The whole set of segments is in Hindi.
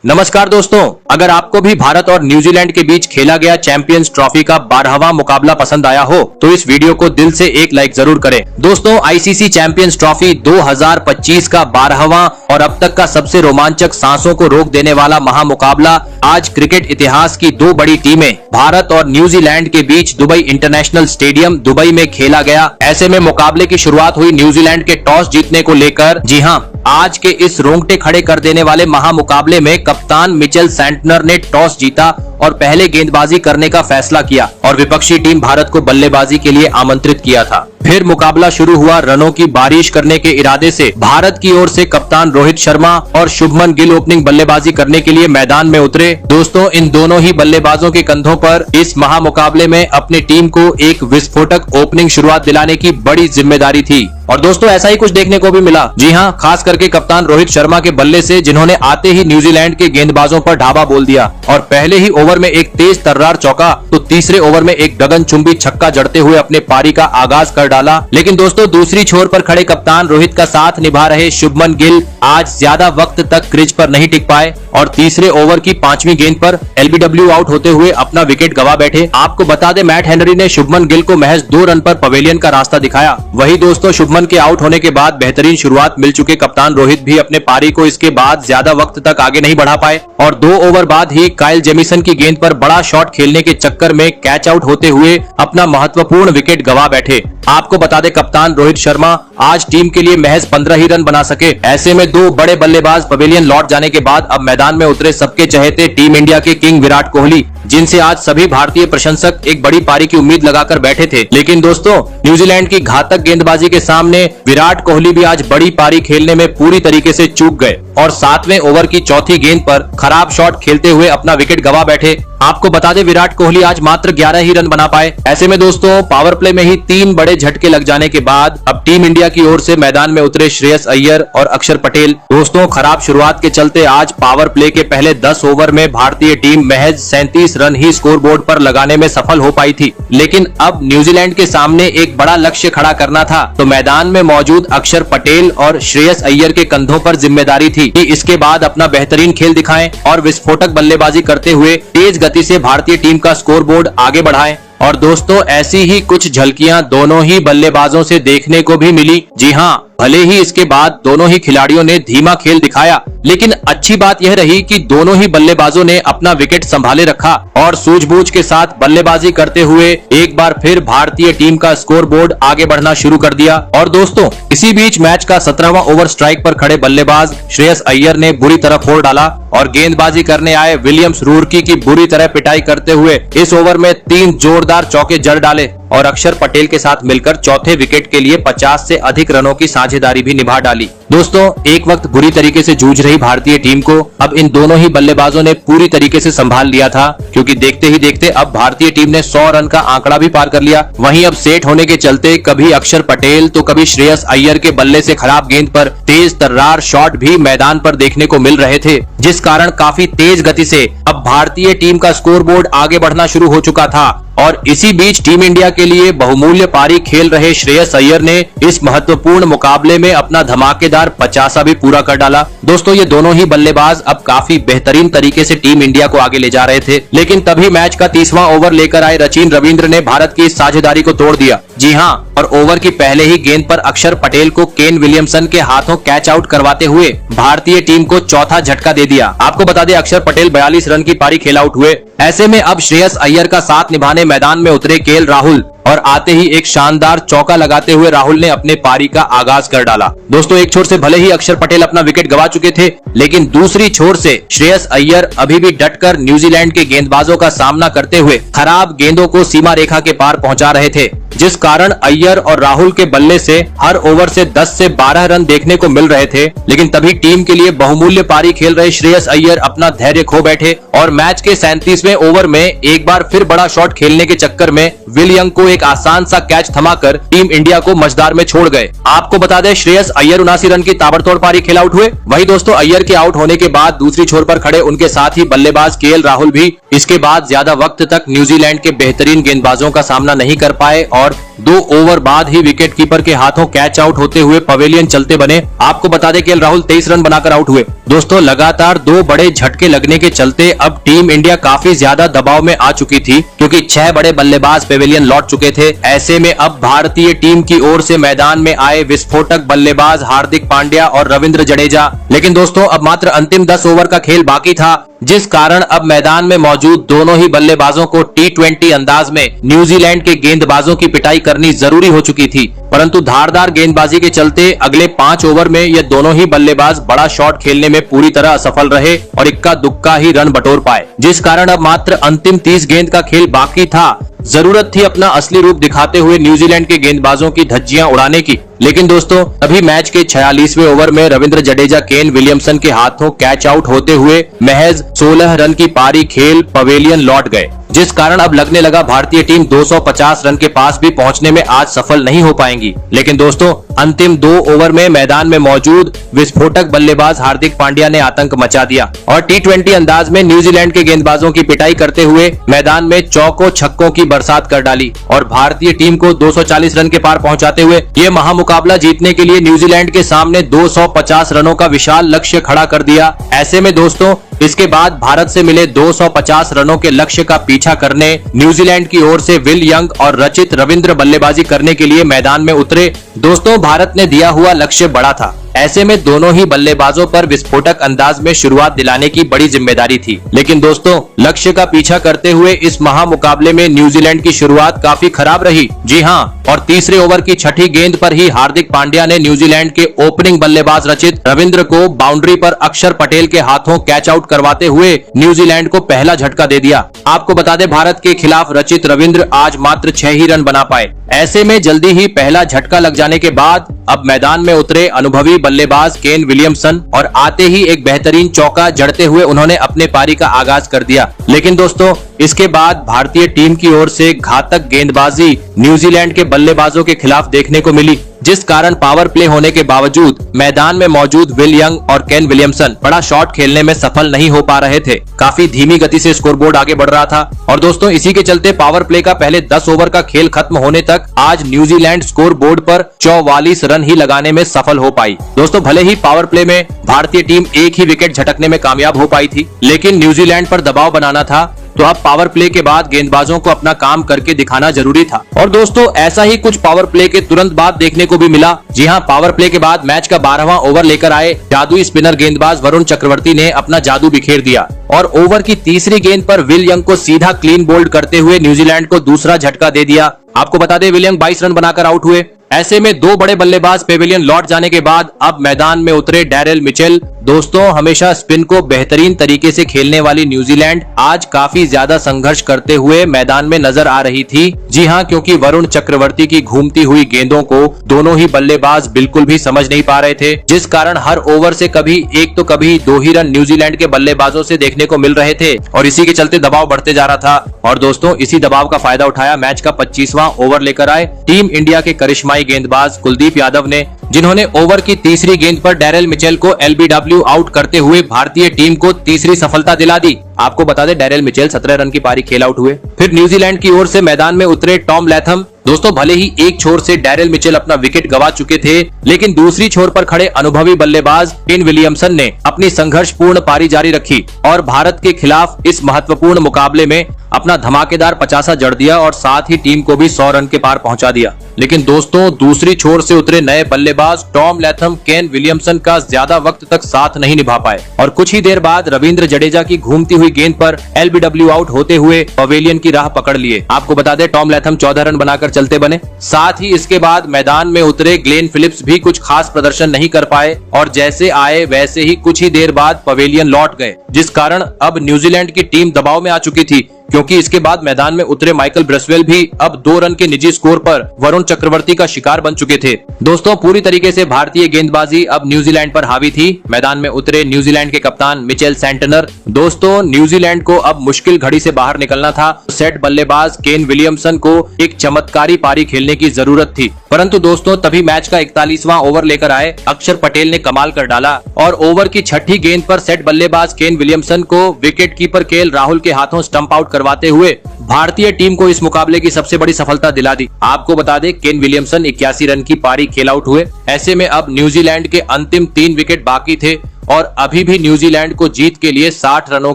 नमस्कार दोस्तों, अगर आपको भी भारत और न्यूजीलैंड के बीच खेला गया चैंपियंस ट्रॉफी का 12वां मुकाबला पसंद आया हो तो इस वीडियो को दिल से एक लाइक जरूर करें। दोस्तों, आईसीसी चैंपियंस ट्रॉफी 2025 का 12वां और अब तक का सबसे रोमांचक, सांसों को रोक देने वाला महामुकाबला आज क्रिकेट इतिहास की दो बड़ी टीमें भारत और न्यूजीलैंड के बीच दुबई इंटरनेशनल स्टेडियम दुबई में खेला गया। ऐसे में मुकाबले की शुरुआत हुई न्यूजीलैंड के टॉस जीतने को लेकर। जी हां, आज के इस रोंगटे खड़े कर देने वाले महामुकाबले में कप्तान मिचेल सैंटनर ने टॉस जीता और पहले गेंदबाजी करने का फैसला किया और विपक्षी टीम भारत को बल्लेबाजी के लिए आमंत्रित किया था। फिर मुकाबला शुरू हुआ। रनों की बारिश करने के इरादे से भारत की ओर से कप्तान रोहित शर्मा और शुभमन गिल ओपनिंग बल्लेबाजी करने के लिए मैदान में उतरे। दोस्तों, इन दोनों ही बल्लेबाजों के कंधों पर इस महामुकाबले में अपनी टीम को एक विस्फोटक ओपनिंग शुरुआत दिलाने की बड़ी जिम्मेदारी थी और दोस्तों ऐसा ही कुछ देखने को भी मिला। जी हां, खास करके कप्तान रोहित शर्मा के बल्ले से, जिन्होंने आते ही न्यूजीलैंड के गेंदबाजों पर ढाबा बोल दिया और पहले ही ओवर में एक तेज तर्रार चौका तो तीसरे ओवर में एक गगनचुंबी छक्का जड़ते हुए अपने पारी का आगाज कर डाला। लेकिन दोस्तों, दूसरी छोर पर खड़े कप्तान रोहित का साथ निभा रहे शुभमन गिल आज ज्यादा वक्त तक क्रीज पर नहीं टिक पाए और तीसरे ओवर की 5वीं गेंद पर एलबीडब्ल्यू आउट होते हुए अपना विकेट गवा बैठे। आपको बता दें, मैट हेनरी ने शुभमन गिल को महज 2 रन पर पवेलियन का रास्ता दिखाया। वही दोस्तों, शुभमन के आउट होने के बाद बेहतरीन शुरुआत मिल चुके कप्तान रोहित भी अपने पारी को इसके बाद ज्यादा वक्त तक आगे नहीं बढ़ा पाए और 2 ओवर बाद ही काइल जेमिसन की गेंद पर बड़ा शॉट खेलने के चक्कर में कैच आउट होते हुए अपना महत्वपूर्ण विकेट गवा बैठे। आपको बता दें, कप्तान रोहित शर्मा आज टीम के लिए महज 15 ही रन बना सके। ऐसे में 2 बड़े बल्लेबाज पवेलियन लौट जाने के बाद अब मैदान में उतरे सबके चहेते टीम इंडिया के किंग विराट कोहली, जिनसे आज सभी भारतीय प्रशंसक एक बड़ी पारी की उम्मीद लगाकर बैठे थे। लेकिन दोस्तों, न्यूजीलैंड की घातक गेंदबाजी के सामने विराट कोहली भी आज बड़ी पारी खेलने में पूरी तरीके से चूक गए और 7वें ओवर की चौथी गेंद पर खराब शॉट खेलते हुए अपना विकेट गवा बैठे। आपको बता दें, विराट कोहली आज मात्र 11 ही रन बना पाए। ऐसे में दोस्तों, पावर प्ले में ही 3 बड़े झटके लग जाने के बाद अब टीम इंडिया की ओर से मैदान में उतरे श्रेयस अय्यर और अक्षर पटेल। दोस्तों, खराब शुरुआत के चलते आज पावर प्ले के पहले 10 ओवर में भारतीय टीम महज 37 रन ही स्कोरबोर्ड पर लगाने में सफल हो पाई थी। लेकिन अब न्यूजीलैंड के सामने एक बड़ा लक्ष्य खड़ा करना था, तो मैदान में मौजूद अक्षर पटेल और श्रेयस अय्यर के कंधों पर जिम्मेदारी थी कि इसके बाद अपना बेहतरीन खेल दिखाएं और विस्फोटक बल्लेबाजी करते हुए तेज गति से भारतीय टीम का स्कोरबोर्ड आगे बढ़ाएं। और दोस्तों, ऐसी ही कुछ झलकियां दोनों ही बल्लेबाजों से देखने को भी मिली। जी हां, भले ही इसके बाद दोनों ही खिलाड़ियों ने धीमा खेल दिखाया, लेकिन अच्छी बात यह रही कि दोनों ही बल्लेबाजों ने अपना विकेट संभाले रखा और सूझबूझ के साथ बल्लेबाजी करते हुए एक बार फिर भारतीय टीम का स्कोरबोर्ड आगे बढ़ना शुरू कर दिया। और दोस्तों, इसी बीच मैच का 17वां ओवर स्ट्राइक पर खड़े बल्लेबाज श्रेयस अय्यर ने बुरी तरह फोड़ डाला और गेंदबाजी करने आए विलियम्स रूरकी की बुरी तरह पिटाई करते हुए इस ओवर में 3 जोरदार चौके जड़ डाले और अक्षर पटेल के साथ मिलकर चौथे विकेट के लिए 50 से अधिक रनों की साझेदारी भी निभा डाली। दोस्तों, एक वक्त बुरी तरीके से जूझ रही भारतीय टीम को अब इन दोनों ही बल्लेबाजों ने पूरी तरीके से संभाल लिया था, क्योंकि देखते ही देखते अब भारतीय टीम ने 100 रन का आंकड़ा भी पार कर लिया। वहीं अब सेट होने के चलते कभी अक्षर पटेल तो कभी श्रेयस अय्यर के बल्ले से खराब गेंद पर तेज तर्रार शॉट भी मैदान पर देखने को मिल रहे थे, जिस कारण काफी तेज गति से अब भारतीय टीम का स्कोरबोर्ड आगे बढ़ना शुरू हो चुका था। और इसी बीच टीम इंडिया के लिए बहुमूल्य पारी खेल रहे श्रेयस अय्यर ने इस महत्वपूर्ण मुकाबले में अपना धमाकेदार 50 भी पूरा कर डाला। दोस्तों, ये दोनों ही बल्लेबाज अब काफी बेहतरीन तरीके से टीम इंडिया को आगे ले जा रहे थे। लेकिन तभी मैच का 30वां ओवर लेकर आए सचिन रविंद्र ने भारत की इस साझेदारी को तोड़ दिया। जी हां, और ओवर की पहले ही गेंद पर अक्षर पटेल को केन विलियमसन के हाथों कैच आउट करवाते हुए भारतीय टीम को चौथा झटका दे दिया। आपको बता दें, अक्षर पटेल 42 रन की पारी खेल आउट हुए। ऐसे में अब श्रेयस अय्यर का साथ निभाने मैदान में उतरे केएल राहुल और आते ही एक शानदार चौका लगाते हुए राहुल ने अपने पारी का आगाज कर डाला। दोस्तों, एक छोर से भले ही अक्षर पटेल अपना विकेट गवा चुके थे, लेकिन दूसरी छोर से श्रेयस अय्यर अभी भी डटकर न्यूजीलैंड के गेंदबाजों का सामना करते हुए खराब गेंदों को सीमा रेखा के पार पहुंचा रहे थे, जिस कारण अय्यर और राहुल के बल्ले से हर ओवर से 10 से 12 रन देखने को मिल रहे थे। लेकिन तभी टीम के लिए बहुमूल्य पारी खेल रहे श्रेयस अय्यर अपना धैर्य खो बैठे और मैच के 37वें ओवर में एक बार फिर बड़ा शॉट खेलने के चक्कर में विल यंग को एक आसान सा कैच थमाकर टीम इंडिया को मझदार में छोड़ गए। आपको बता दें, श्रेयस अय्यर 79 रन की ताबड़तोड़ पारी खेल आउट हुए। वही दोस्तों, अय्यर के आउट होने के बाद दूसरी छोर पर खड़े उनके साथ ही बल्लेबाज केएल राहुल भी इसके बाद ज्यादा वक्त तक न्यूजीलैंड के बेहतरीन गेंदबाजों का सामना नहीं कर पाए और 2 ओवर बाद ही विकेट कीपर के हाथों कैच आउट होते हुए पवेलियन चलते बने। आपको बता दें केएल राहुल 23 रन बनाकर आउट हुए। दोस्तों लगातार 2 बड़े झटके लगने के चलते अब टीम इंडिया काफी ज्यादा दबाव में आ चुकी थी, क्योंकि 6 बड़े बल्लेबाज पवेलियन लौट चुके थे। ऐसे में अब भारतीय टीम की ओर से मैदान में आए विस्फोटक बल्लेबाज हार्दिक पांड्या और रविंद्र जडेजा। लेकिन दोस्तों अब मात्र अंतिम 10 ओवर का खेल बाकी था, जिस कारण अब मैदान में मौजूद दोनों ही बल्लेबाजों को T20 अंदाज में न्यूजीलैंड के गेंदबाजों की पिटाई करनी जरूरी हो चुकी थी। परंतु धारदार गेंदबाजी के चलते अगले 5 ओवर में ये दोनों ही बल्लेबाज बड़ा शॉट खेलने में पूरी तरह असफल रहे और इक्का दुक्का ही रन बटोर पाए, जिस कारण अब मात्र अंतिम 30 गेंद का खेल बाकी था। जरूरत थी अपना असली रूप दिखाते हुए न्यूजीलैंड के गेंदबाजों की धज्जियां उड़ाने की। लेकिन दोस्तों अभी मैच के 46वें ओवर में रविंद्र जडेजा केन विलियमसन के हाथों कैच आउट होते हुए महज 16 रन की पारी खेल पवेलियन लौट गए, जिस कारण अब लगने लगा भारतीय टीम 250 रन के पास भी पहुंचने में आज सफल नहीं हो पाएंगी। लेकिन दोस्तों अंतिम 2 ओवर में मैदान में मौजूद विस्फोटक बल्लेबाज हार्दिक पांड्या ने आतंक मचा दिया और T20 अंदाज में न्यूजीलैंड के गेंदबाजों की पिटाई करते हुए मैदान में चौकों छक्कों की बरसात कर डाली और भारतीय टीम को 240 रन के पार पहुंचाते हुए ये महामुकाबला जीतने के लिए न्यूजीलैंड के सामने 250 रनों का विशाल लक्ष्य खड़ा कर दिया। ऐसे में दोस्तों इसके बाद भारत से मिले 250 रनों के लक्ष्य का पीछा करने न्यूजीलैंड की ओर से विल यंग और रचित रविंद्र बल्लेबाजी करने के लिए मैदान में उतरे। दोस्तों भारत ने दिया हुआ लक्ष्य बड़ा था, ऐसे में दोनों ही बल्लेबाजों पर विस्फोटक अंदाज में शुरुआत दिलाने की बड़ी जिम्मेदारी थी। लेकिन दोस्तों लक्ष्य का पीछा करते हुए इस महामुकाबले में न्यूजीलैंड की शुरुआत काफी खराब रही। जी हां, और तीसरे ओवर की छठी गेंद पर ही हार्दिक पांड्या ने न्यूजीलैंड के ओपनिंग बल्लेबाज रचित रविंद्र को बाउंड्री पर अक्षर पटेल के हाथों कैच आउट करवाते हुए न्यूजीलैंड को पहला झटका दे दिया। आपको बता दें भारत के खिलाफ रचित रविंद्र आज मात्र 6 ही रन बना पाए। ऐसे में जल्दी ही पहला झटका लग जाने के बाद अब मैदान में उतरे अनुभवी बल्लेबाज केन विलियमसन और आते ही एक बेहतरीन चौका जड़ते हुए उन्होंने अपने पारी का आगाज कर दिया। लेकिन दोस्तों इसके बाद भारतीय टीम की ओर से घातक गेंदबाजी न्यूजीलैंड के बल्लेबाजों के खिलाफ देखने को मिली, जिस कारण पावर प्ले होने के बावजूद मैदान में मौजूद विल यंग और केन विलियमसन बड़ा शॉट खेलने में सफल नहीं हो पा रहे थे। काफी धीमी गति से स्कोरबोर्ड आगे बढ़ रहा था और दोस्तों इसी के चलते पावर प्ले का पहले 10 ओवर का खेल खत्म होने तक आज न्यूजीलैंड स्कोर बोर्ड पर 44 रन ही लगाने में सफल हो पाई। दोस्तों भले ही पावर प्ले में भारतीय टीम एक ही विकेट झटकने में कामयाब हो पाई थी, लेकिन न्यूजीलैंड पर दबाव बनाना था, तो अब पावर प्ले के बाद गेंदबाजों को अपना काम करके दिखाना जरूरी था। और दोस्तों ऐसा ही कुछ पावर प्ले के तुरंत बाद देखने को भी मिला। जी हां, पावर प्ले के बाद मैच का 12वां ओवर लेकर आए जादुई स्पिनर गेंदबाज वरुण चक्रवर्ती ने अपना जादू बिखेर दिया और ओवर की तीसरी गेंद पर विल यंग को सीधा क्लीन बोल्ड करते हुए न्यूजीलैंड को दूसरा झटका दे दिया। आपको बता दें विल यंग 22 रन बनाकर आउट हुए। ऐसे में 2 बड़े बल्लेबाज पेविलियन लौट जाने के बाद अब मैदान में उतरे डैरेल मिचेल। दोस्तों हमेशा स्पिन को बेहतरीन तरीके से खेलने वाली न्यूजीलैंड आज काफी ज्यादा संघर्ष करते हुए मैदान में नजर आ रही थी। जी हां, क्योंकि वरुण चक्रवर्ती की घूमती हुई गेंदों को दोनों ही बल्लेबाज बिल्कुल भी समझ नहीं पा रहे थे, जिस कारण हर ओवर से कभी एक तो कभी 2 ही रन न्यूजीलैंड के बल्लेबाजों से देखने को मिल रहे थे और इसी के चलते दबाव बढ़ते जा रहा था। और दोस्तों इसी दबाव का फायदा उठाया मैच का 25वां ओवर लेकर आए टीम इंडिया के करिश्माई गेंदबाज कुलदीप यादव ने, जिन्होंने ओवर की तीसरी गेंद पर डैरेल मिचेल को LBW आउट करते हुए भारतीय टीम को तीसरी सफलता दिला दी। आपको बता दें डैरेल मिचेल 17 रन की पारी खेल आउट हुए। फिर न्यूजीलैंड की ओर से मैदान में उतरे टॉम लैथम। दोस्तों भले ही एक छोर से डैरेल मिचेल अपना विकेट गंवा चुके थे, लेकिन दूसरी छोर पर खड़े अनुभवी बल्लेबाज केन विलियमसन ने अपनी संघर्षपूर्ण पारी जारी रखी और भारत के खिलाफ इस महत्वपूर्ण मुकाबले में अपना धमाकेदार 50 जड़ दिया और साथ ही टीम को भी 100 रन के पार पहुंचा दिया। लेकिन दोस्तों दूसरी छोर से उतरे नए बल्लेबाज टॉम लैथम केन विलियमसन का ज्यादा वक्त तक साथ नहीं निभा पाए और कुछ ही देर बाद रविंद्र जडेजा की घूमती हुई गेंद पर LBW आउट होते हुए पवेलियन की राह पकड़ लिए। आपको बता दें टॉम लैथम 14 रन बनाकर चलते बने। साथ ही इसके बाद मैदान में उतरे ग्लेन फिलिप्स भी कुछ खास प्रदर्शन नहीं कर पाए और जैसे आए वैसे ही कुछ ही देर बाद पवेलियन लौट गए, जिस कारण अब न्यूजीलैंड की टीम दबाव में आ चुकी थी, क्योंकि इसके बाद मैदान में उतरे माइकल ब्रेसवेल भी अब 2 रन के निजी स्कोर पर वरुण चक्रवर्ती का शिकार बन चुके थे। दोस्तों पूरी तरीके से भारतीय गेंदबाजी अब न्यूजीलैंड पर हावी थी। मैदान में उतरे न्यूजीलैंड के कप्तान मिचेल सैंटनर। दोस्तों न्यूजीलैंड को अब मुश्किल घड़ी से बाहर निकलना था। सेट बल्लेबाज केन विलियमसन को एक चमत्कारी पारी खेलने की जरूरत थी, परंतु दोस्तों तभी मैच का 41वां ओवर लेकर आए अक्षर पटेल ने कमाल कर डाला और ओवर की छठी गेंद पर सेट बल्लेबाज केन विलियमसन को विकेट कीपर केएल राहुल के हाथों स्टंप आउट करवाते हुए भारतीय टीम को इस मुकाबले की सबसे बड़ी सफलता दिला दी। आपको बता दें, केन विलियमसन 81 रन की पारी खेल आउट हुए। ऐसे में अब न्यूजीलैंड के अंतिम 3 विकेट बाकी थे और अभी भी न्यूजीलैंड को जीत के लिए 60 रनों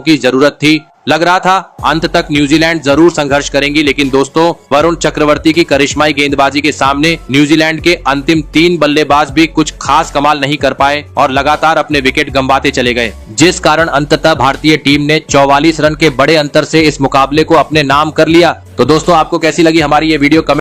की जरूरत थी। लग रहा था अंत तक न्यूजीलैंड जरूर संघर्ष करेंगी, लेकिन दोस्तों वरुण चक्रवर्ती की करिश्माई गेंदबाजी के सामने न्यूजीलैंड के अंतिम 3 बल्लेबाज भी कुछ खास कमाल नहीं कर पाए और लगातार अपने विकेट गंवाते चले गए, जिस कारण अंततः भारतीय टीम ने 44 रन के बड़े अंतर से इस मुकाबले को अपने नाम कर लिया। तो दोस्तों आपको कैसी लगी हमारी ये वीडियो? कमेंट